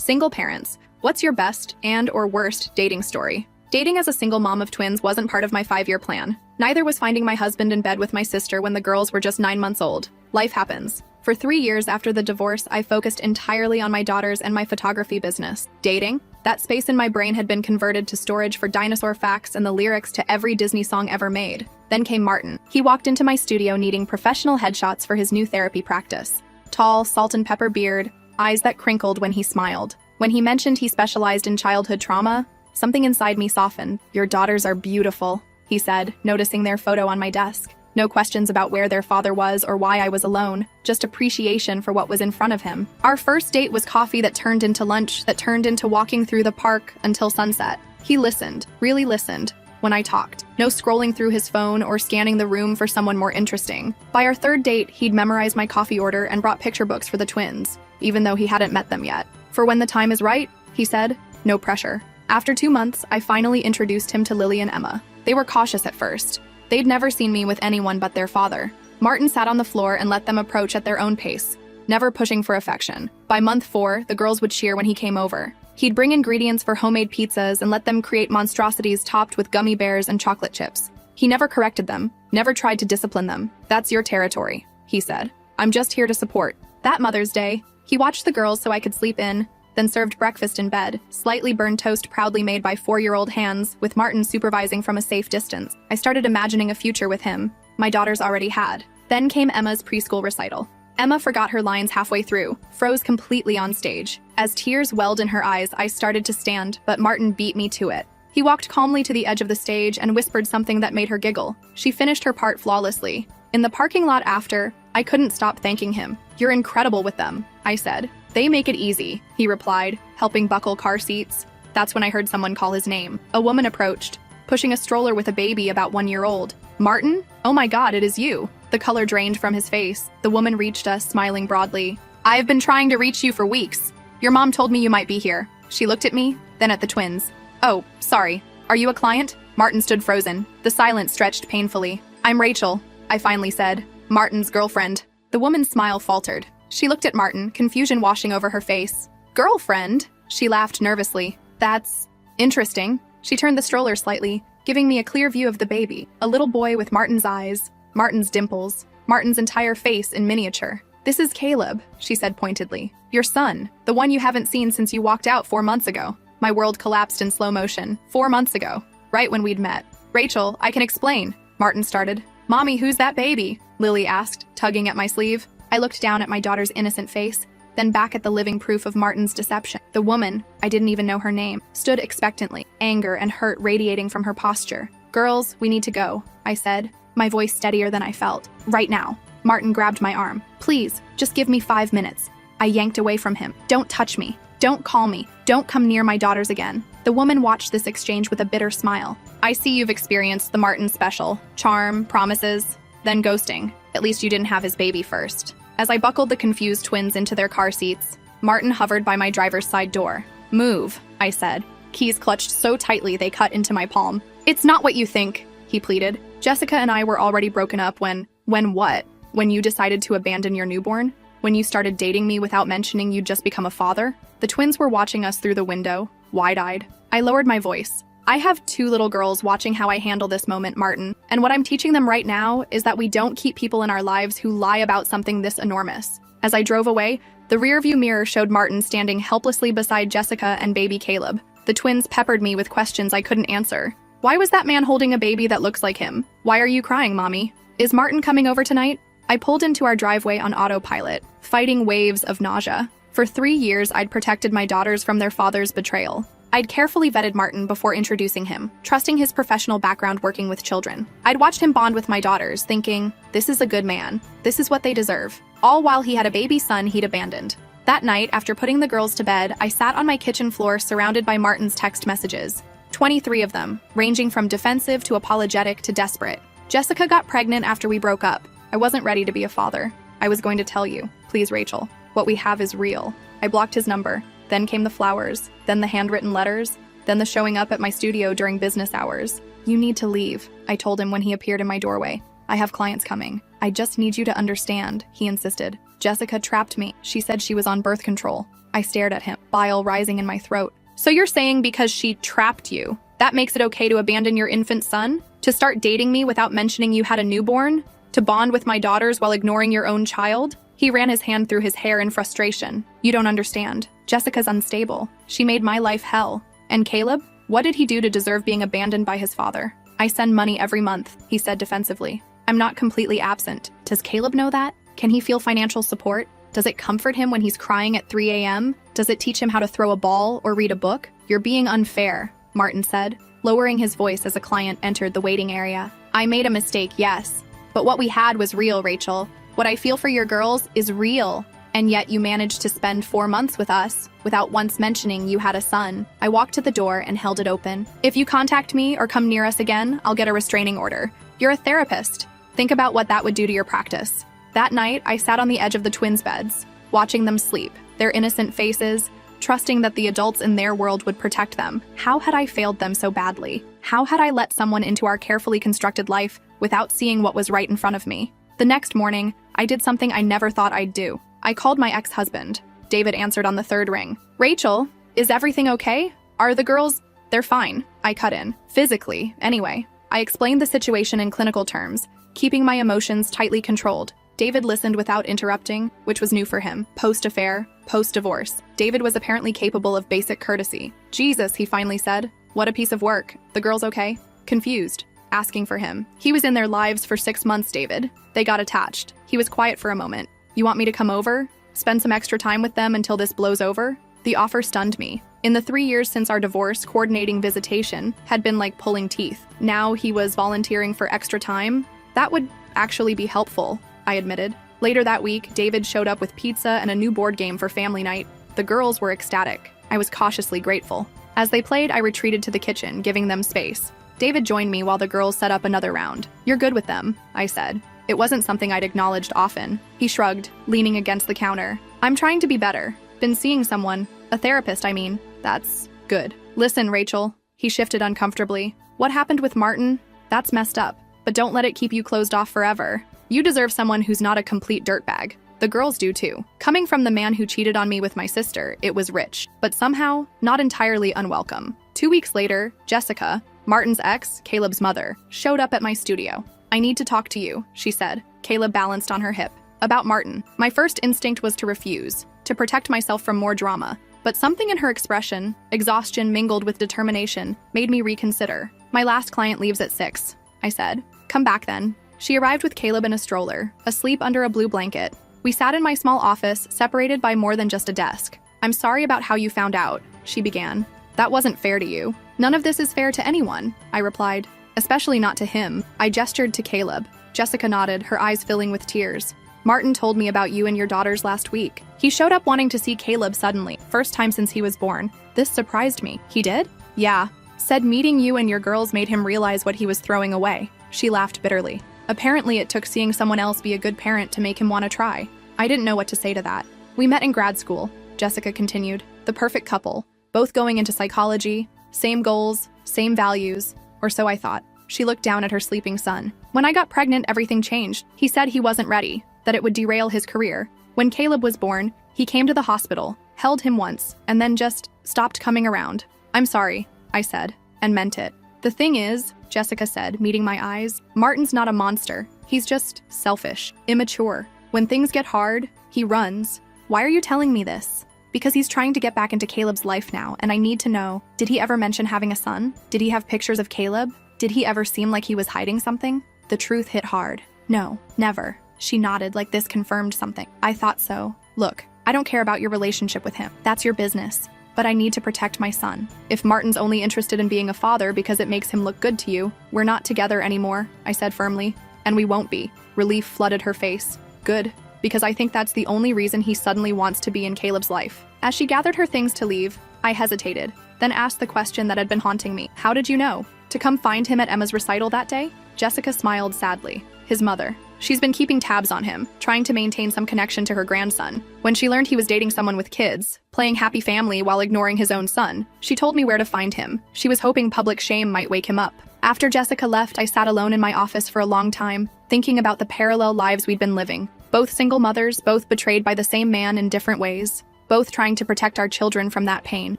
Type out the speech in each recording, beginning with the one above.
Single parents. What's your best and/or worst dating story? Dating as a single mom of twins wasn't part of my 5-year plan. Neither was finding my husband in bed with my sister when the girls were just 9 months old. Life happens. For 3 years after the divorce, I focused entirely on my daughters and my photography business. Dating? That space in my brain had been converted to storage for dinosaur facts and the lyrics to every Disney song ever made. Then came Martin. He walked into my studio needing professional headshots for his new therapy practice. Tall, salt and pepper beard, eyes that crinkled when he smiled. When he mentioned he specialized in childhood trauma, something inside me softened. "Your daughters are beautiful," he said, noticing their photo on my desk. No questions about where their father was or why I was alone, just appreciation for what was in front of him. Our first date was coffee that turned into lunch, that turned into walking through the park until sunset. He listened, really listened, when I talked. No scrolling through his phone or scanning the room for someone more interesting. By our third date, he'd memorized my coffee order and brought picture books for the twins, even though he hadn't met them yet. "For when the time is right," he said, no pressure. After 2 months, I finally introduced him to Lily and Emma. They were cautious at first. They'd never seen me with anyone but their father. Martin sat on the floor and let them approach at their own pace, never pushing for affection. By month 4, the girls would cheer when he came over. He'd bring ingredients for homemade pizzas and let them create monstrosities topped with gummy bears and chocolate chips. He never corrected them, never tried to discipline them. "That's your territory," he said. "I'm just here to support." That Mother's Day, he watched the girls so I could sleep in, then served breakfast in bed, slightly burned toast proudly made by 4-year-old hands, with Martin supervising from a safe distance. I started imagining a future with him. My daughters already had. Then came Emma's preschool recital. Emma forgot her lines halfway through, froze completely on stage. As tears welled in her eyes, I started to stand, but Martin beat me to it. He walked calmly to the edge of the stage and whispered something that made her giggle. She finished her part flawlessly. In the parking lot after, I couldn't stop thanking him. "You're incredible with them," I said. "They make it easy," he replied, helping buckle car seats. That's when I heard someone call his name. A woman approached, pushing a stroller with a baby about 1 year old. "Martin? Oh my God, it is you." The color drained from his face. The woman reached us, smiling broadly. "I've been trying to reach you for weeks. Your mom told me you might be here." She looked at me, then at the twins. "Oh, sorry. Are you a client?" Martin stood frozen. The silence stretched painfully. "I'm Rachel," I finally said. "Martin's girlfriend." The woman's smile faltered. She looked at Martin, confusion washing over her face. "Girlfriend?" She laughed nervously. "That's interesting." She turned the stroller slightly, giving me a clear view of the baby. A little boy with Martin's eyes, Martin's dimples, Martin's entire face in miniature. "This is Caleb," she said pointedly. "Your son, the one you haven't seen since you walked out 4 months ago." My world collapsed in slow motion. 4 months ago, right when we'd met. "Rachel, I can explain," Martin started. "Mommy, who's that baby?" Lily asked, tugging at my sleeve. I looked down at my daughter's innocent face, then back at the living proof of Martin's deception. The woman, I didn't even know her name, stood expectantly, anger and hurt radiating from her posture. "Girls, we need to go," I said, my voice steadier than I felt. "Right now." Martin grabbed my arm. "Please, just give me 5 minutes." I yanked away from him. "Don't touch me. Don't call me. Don't come near my daughters again." The woman watched this exchange with a bitter smile. "I see you've experienced the Martin special. Charm, promises, then ghosting. At least you didn't have his baby first." As I buckled the confused twins into their car seats, Martin hovered by my driver's side door. "Move," I said. Keys clutched so tightly they cut into my palm. "It's not what you think," he pleaded. "Jessica and I were already broken up when what? When you decided to abandon your newborn? When you started dating me without mentioning you'd just become a father?" The twins were watching us through the window, wide-eyed. I lowered my voice. "I have 2 little girls watching how I handle this moment, Martin, and what I'm teaching them right now is that we don't keep people in our lives who lie about something this enormous." As I drove away, the rearview mirror showed Martin standing helplessly beside Jessica and baby Caleb. The twins peppered me with questions I couldn't answer. "Why was that man holding a baby that looks like him? Why are you crying, Mommy? Is Martin coming over tonight?" I pulled into our driveway on autopilot, fighting waves of nausea. For 3 years, I'd protected my daughters from their father's betrayal. I'd carefully vetted Martin before introducing him, trusting his professional background working with children. I'd watched him bond with my daughters, thinking, this is a good man. This is what they deserve. All while he had a baby son he'd abandoned. That night, after putting the girls to bed, I sat on my kitchen floor surrounded by Martin's text messages. 23 of them, ranging from defensive to apologetic to desperate. "Jessica got pregnant after we broke up. I wasn't ready to be a father. I was going to tell you. Please, Rachel. What we have is real." I blocked his number. Then came the flowers, then the handwritten letters, then the showing up at my studio during business hours. "You need to leave," I told him when he appeared in my doorway. "I have clients coming. I just need you to understand," he insisted. "Jessica trapped me. She said she was on birth control. I stared at him, bile rising in my throat. So you're saying because she trapped you, that makes it okay to abandon your infant son? To start dating me without mentioning you had a newborn? To bond with my daughters while ignoring your own child? He ran his hand through his hair in frustration. You don't understand. Jessica's unstable. She made my life hell. And Caleb? What did he do to deserve being abandoned by his father? I send money every month, he said defensively. I'm not completely absent. Does Caleb know that? Can he feel financial support? Does it comfort him when he's crying at 3 a.m.? Does it teach him how to throw a ball or read a book? You're being unfair, Martin said, lowering his voice as a client entered the waiting area. I made a mistake, yes. But what we had was real, Rachel. What I feel for your girls is real. And yet you managed to spend 4 months with us without once mentioning you had a son. I walked to the door and held it open. If you contact me or come near us again, I'll get a restraining order. You're a therapist. Think about what that would do to your practice. That night, I sat on the edge of the twins' beds, watching them sleep, their innocent faces, trusting that the adults in their world would protect them. How had I failed them so badly? How had I let someone into our carefully constructed life without seeing what was right in front of me? The next morning, I did something I never thought I'd do. I called my ex-husband. David answered on the third ring. Rachel, is everything okay? Are the girls? They're fine. I cut in. Physically, anyway. I explained the situation in clinical terms, keeping my emotions tightly controlled. David listened without interrupting, which was new for him. Post-affair, post-divorce. David was apparently capable of basic courtesy. Jesus, he finally said. What a piece of work. The girls okay? Confused. Asking for him. He was in their lives for 6 months, David. They got attached. He was quiet for a moment. You want me to come over? Spend some extra time with them until this blows over? The offer stunned me. In the 3 years since our divorce, coordinating visitation had been like pulling teeth. Now he was volunteering for extra time? That would actually be helpful, I admitted. Later that week, David showed up with pizza and a new board game for family night. The girls were ecstatic. I was cautiously grateful. As they played, I retreated to the kitchen, giving them space. David joined me while the girls set up another round. You're good with them, I said. It wasn't something I'd acknowledged often. He shrugged, leaning against the counter. I'm trying to be better. Been seeing someone. A therapist, I mean. That's good. Listen, Rachel. He shifted uncomfortably. What happened with Martin? That's messed up. But don't let it keep you closed off forever. You deserve someone who's not a complete dirtbag. The girls do too. Coming from the man who cheated on me with my sister, it was rich, but somehow not entirely unwelcome. 2 weeks later, Jessica, Martin's ex, Caleb's mother, showed up at my studio. I need to talk to you, she said. Caleb balanced on her hip. About Martin. My first instinct was to refuse, to protect myself from more drama. But something in her expression, exhaustion mingled with determination, made me reconsider. My last client leaves at 6, I said. Come back then. She arrived with Caleb in a stroller, asleep under a blue blanket. We sat in my small office, separated by more than just a desk. I'm sorry about how you found out, she began. That wasn't fair to you. None of this is fair to anyone, I replied. Especially not to him. I gestured to Caleb. Jessica nodded, her eyes filling with tears. Martin told me about you and your daughters last week. He showed up wanting to see Caleb suddenly, first time since he was born. This surprised me. He did? Yeah. Said meeting you and your girls made him realize what he was throwing away. She laughed bitterly. Apparently it took seeing someone else be a good parent to make him want to try. I didn't know what to say to that. We met in grad school, Jessica continued. The perfect couple, both going into psychology, same goals, same values, or so I thought. She looked down at her sleeping son. When I got pregnant, everything changed. He said he wasn't ready, that it would derail his career. When Caleb was born, he came to the hospital, held him once, and then just stopped coming around. I'm sorry, I said, and meant it. The thing is, Jessica said, meeting my eyes, Martin's not a monster. He's just selfish, immature. When things get hard, he runs. Why are you telling me this? Because he's trying to get back into Caleb's life now, and I need to know, did he ever mention having a son? Did he have pictures of Caleb? Did he ever seem like he was hiding something? The truth hit hard. No, never. She nodded like this confirmed something. I thought so. Look, I don't care about your relationship with him. That's your business. But I need to protect my son. If Martin's only interested in being a father because it makes him look good to you, we're not together anymore, I said firmly. And we won't be. Relief flooded her face. Good. Because I think that's the only reason he suddenly wants to be in Caleb's life. As she gathered her things to leave, I hesitated, then asked the question that had been haunting me. How did you know? To come find him at Emma's recital that day? Jessica smiled sadly. His mother. She's been keeping tabs on him, trying to maintain some connection to her grandson. When she learned he was dating someone with kids, playing happy family while ignoring his own son, she told me where to find him. She was hoping public shame might wake him up. After Jessica left, I sat alone in my office for a long time, thinking about the parallel lives we'd been living. Both single mothers, both betrayed by the same man in different ways. both trying to protect our children from that pain.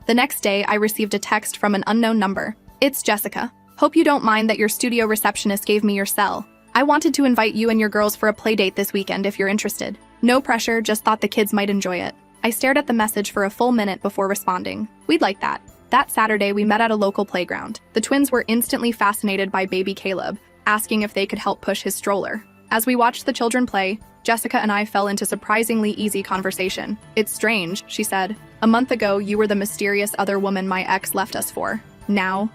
The next day, I received a text from an unknown number. "It's Jessica. Hope you don't mind that your studio receptionist gave me your cell. I wanted to invite you and your girls for a play date this weekend if you're interested. No pressure, just thought the kids might enjoy it." I stared at the message for a full minute before responding. "We'd like that." That Saturday, we met at a local playground. The twins were instantly fascinated by baby Caleb, asking if they could help push his stroller. As we watched the children play, Jessica and I fell into surprisingly easy conversation. "It's strange," she said. "A month ago, you were the mysterious other woman my ex left us for. Now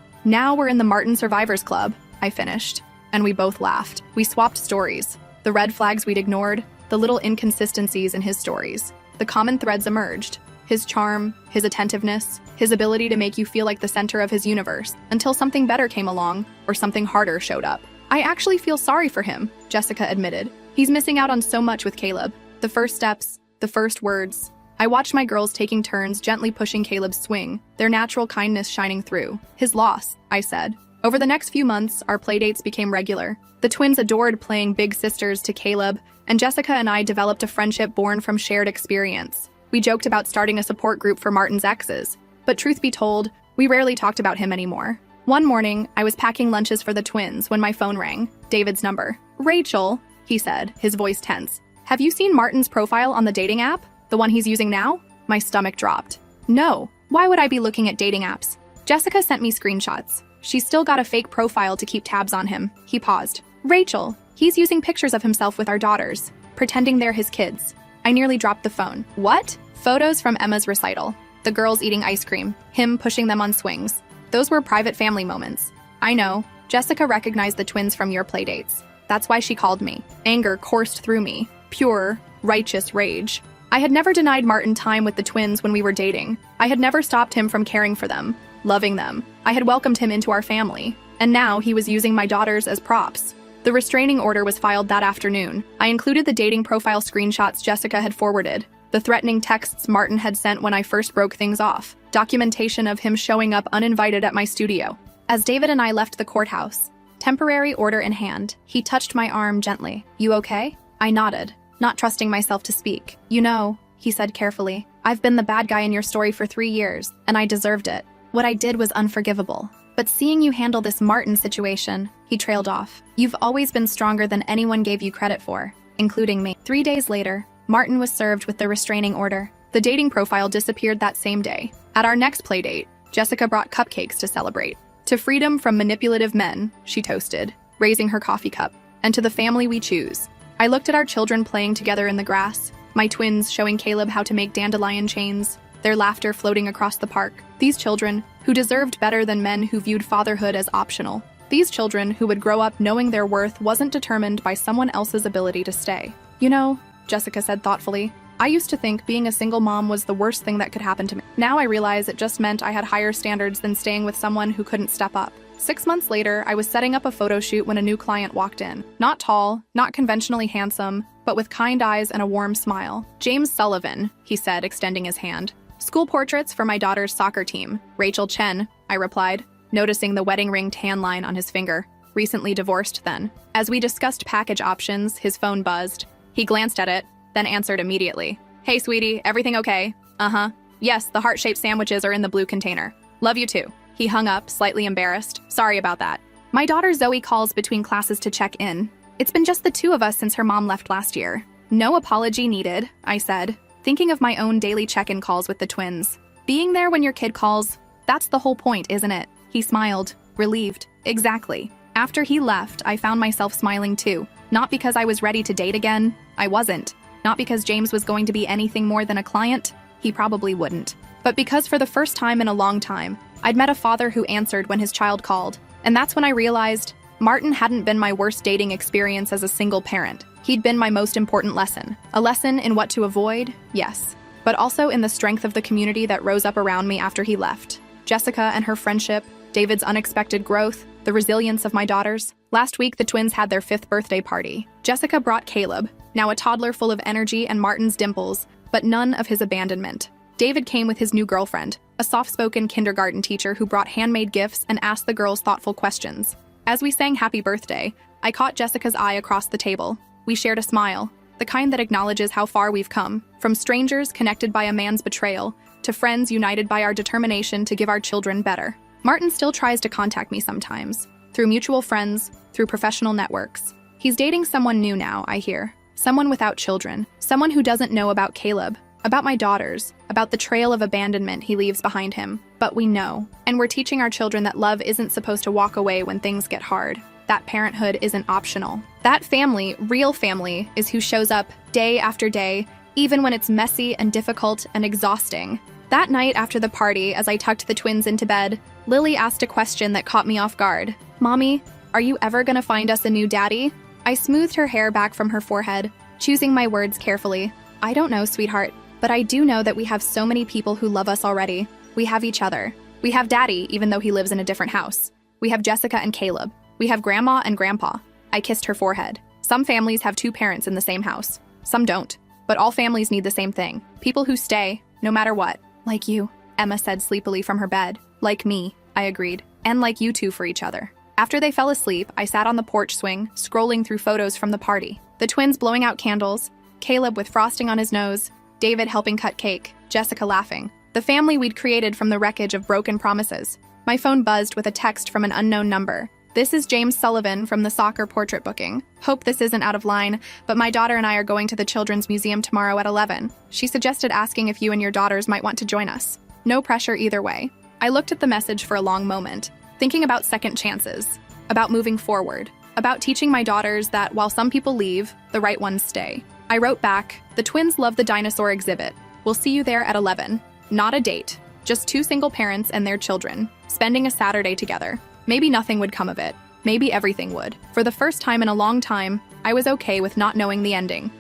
we're in the Martin Survivors Club," I finished. And we both laughed. We swapped stories. The red flags we'd ignored, the little inconsistencies in his stories. The common threads emerged. His charm, his attentiveness, his ability to make you feel like the center of his universe, until something better came along, or something harder showed up. "I actually feel sorry for him," Jessica admitted. "He's missing out on so much with Caleb. The first steps, the first words." I watched my girls taking turns gently pushing Caleb's swing, their natural kindness shining through. "His loss," I said. Over the next few months, our playdates became regular. The twins adored playing big sisters to Caleb, and Jessica and I developed a friendship born from shared experience. We joked about starting a support group for Martin's exes, but truth be told, we rarely talked about him anymore. One morning, I was packing lunches for the twins when my phone rang. David's number. "Rachel," he said, his voice tense. "Have you seen Martin's profile on the dating app? The one he's using now?" My stomach dropped. "No. Why would I be looking at dating apps?" Jessica sent me screenshots. She's still got a fake profile to keep tabs on him. He paused. "Rachel, he's using pictures of himself with our daughters, pretending they're his kids." I nearly dropped the phone. "What?" Photos from Emma's recital. The girls eating ice cream, him pushing them on swings. Those were private family moments. "I know. Jessica recognized the twins from your playdates. That's why she called me." Anger coursed through me. Pure, righteous rage. I had never denied Martin time with the twins when we were dating. I had never stopped him from caring for them, loving them. I had welcomed him into our family. And now he was using my daughters as props. The restraining order was filed that afternoon. I included the dating profile screenshots Jessica had forwarded, the threatening texts Martin had sent when I first broke things off, documentation of him showing up uninvited at my studio. As David and I left the courthouse, temporary order in hand, he touched my arm gently. "You okay?" I nodded, not trusting myself to speak. "You know," he said carefully, "I've been the bad guy in your story for 3 years, and I deserved it. What I did was unforgivable. But seeing you handle this Martin situation," he trailed off. "You've always been stronger than anyone gave you credit for, including me." 3 days later, Martin was served with the restraining order. The dating profile disappeared that same day. At our next playdate, Jessica brought cupcakes to celebrate. "To freedom from manipulative men," she toasted, raising her coffee cup, "and to the family we choose." I looked at our children playing together in the grass, my twins showing Caleb how to make dandelion chains, their laughter floating across the park. These children, who deserved better than men who viewed fatherhood as optional. These children who would grow up knowing their worth wasn't determined by someone else's ability to stay. "You know," Jessica said thoughtfully, "I used to think being a single mom was the worst thing that could happen to me. Now I realize it just meant I had higher standards than staying with someone who couldn't step up." 6 months later, I was setting up a photo shoot when a new client walked in. Not tall, not conventionally handsome, but with kind eyes and a warm smile. "James Sullivan," he said, extending his hand. "School portraits for my daughter's soccer team." "Rachel Chen," I replied, noticing the wedding ring tan line on his finger. "Recently divorced then." As we discussed package options, his phone buzzed. He glanced at it, then answered immediately. "Hey, sweetie, everything okay?" "Uh-huh. Yes, the heart-shaped sandwiches are in the blue container. Love you too." He hung up, slightly embarrassed. "Sorry about that." My daughter Zoe calls between classes to check in. "It's been just the two of us since her mom left last year." "No apology needed," I said, thinking of my own daily check-in calls with the twins. Being there when your kid calls, that's the whole point, isn't it? He smiled, relieved. "Exactly." After he left, I found myself smiling too. Not because I was ready to date again. I wasn't. Not because James was going to be anything more than a client. He probably wouldn't. But because for the first time in a long time, I'd met a father who answered when his child called. And that's when I realized Martin hadn't been my worst dating experience as a single parent. He'd been my most important lesson. A lesson in what to avoid, yes, but also in the strength of the community that rose up around me after he left. Jessica and her friendship, David's unexpected growth, the resilience of my daughters. Last week, the twins had their 5th birthday party. Jessica brought Caleb, now a toddler full of energy and Martin's dimples, but none of his abandonment. David came with his new girlfriend, a soft-spoken kindergarten teacher who brought handmade gifts and asked the girls thoughtful questions. As we sang happy birthday, I caught Jessica's eye across the table. We shared a smile. the kind that acknowledges how far we've come, from strangers connected by a man's betrayal, to friends united by our determination to give our children better. Martin still tries to contact me sometimes, through mutual friends, through professional networks. He's dating someone new now, I hear. Someone without children, someone who doesn't know about Caleb, about my daughters, about the trail of abandonment he leaves behind him. But we know, and we're teaching our children that love isn't supposed to walk away when things get hard, that parenthood isn't optional. That family, real family, is who shows up day after day, even when it's messy and difficult and exhausting. That night after the party, as I tucked the twins into bed, Lily asked a question that caught me off guard. "Mommy, are you ever gonna find us a new daddy?" I smoothed her hair back from her forehead, choosing my words carefully. "I don't know, sweetheart, but I do know that we have so many people who love us already. We have each other. We have Daddy, even though he lives in a different house. We have Jessica and Caleb. We have Grandma and Grandpa." I kissed her forehead. Some families have two parents in the same house. Some don't. But all families need the same thing. People who stay, no matter what. "Like you," Emma said sleepily from her bed. "Like me," I agreed. "And like you two for each other." After they fell asleep, I sat on the porch swing, scrolling through photos from the party. The twins blowing out candles, Caleb with frosting on his nose, David helping cut cake, Jessica laughing. The family we'd created from the wreckage of broken promises. My phone buzzed with a text from an unknown number. "This is James Sullivan from the soccer portrait booking. Hope this isn't out of line, but my daughter and I are going to the Children's Museum tomorrow at 11. She suggested asking if you and your daughters might want to join us. No pressure either way." I looked at the message for a long moment, thinking about second chances, about moving forward, about teaching my daughters that while some people leave, the right ones stay. I wrote back, "The twins love the dinosaur exhibit. We'll see you there at 11. Not a date, just two single parents and their children, spending a Saturday together. Maybe nothing would come of it. Maybe everything would." For the first time in a long time, I was okay with not knowing the ending.